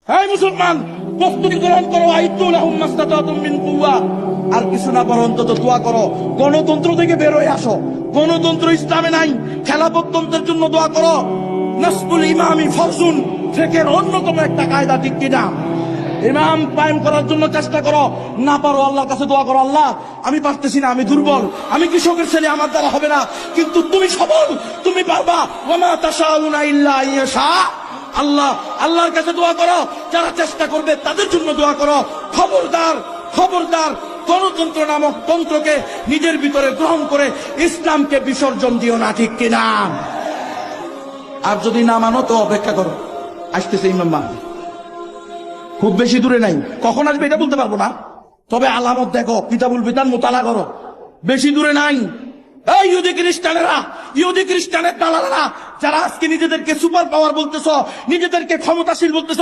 হ্যাঁ মুসলমান, প্রস্তুতি গ্রহণ করো। আইতুলাহুম মাসতাতাতুম মিন কুওয়া। আর কিছু না করো, অন্তত দোয়া করো। গণতন্ত্র থেকে বের হয়ে আসো। গণতন্ত্র ইসলামে নাই। খেলাফততন্ত্রের জন্য দোয়া করো। নাসবুল ইমামি ফরজুন, ফিকহের অন্যতম একটা কায়দা, ঠিক কিনা? ইমাম কায়েম করার জন্য চেষ্টা করো। না পারো, আল্লাহর কাছে দোয়া করো, আল্লাহ আমি পারতেছি না, আমি দুর্বল, আমি কৃষকের ছেলে, আমার দ্বারা হবে না, কিন্তু তুমি সবল, তুমি পারবা। ওয়ামা তাশাউনা ইল্লা ইয়াশা আল্লাহ। আল্লাহর কাছে দোয়া করো। যারা চেষ্টা করবে তাদের জন্য দোয়া করো। খবরদার, খবরদার, গণতন্ত্র নামক তন্ত্রকে নিজের ভিতরে গ্রহণ করে ইসলামকে বিসর্জন দিও না, ঠিক কিনা? আর যদি না মানো তো অপেক্ষা করো, আসতেছে ইমাম মাহদী। খুব বেশি দূরে নাই, কখন আসবে এটা বলতে পারবো না, তবে আলামত দেখো, কিতাবুল বিতান মোতালা করো। বেশি দূরে নাই। এই ইহুদি খ্রিস্টানেরা, ইহুদি খ্রিস্টানের দালালেরা, যারা আজকে নিজেদেরকে সুপার পাওয়ার বলতেছ, নিজেদেরকে ক্ষমতাশীল বলতেছ,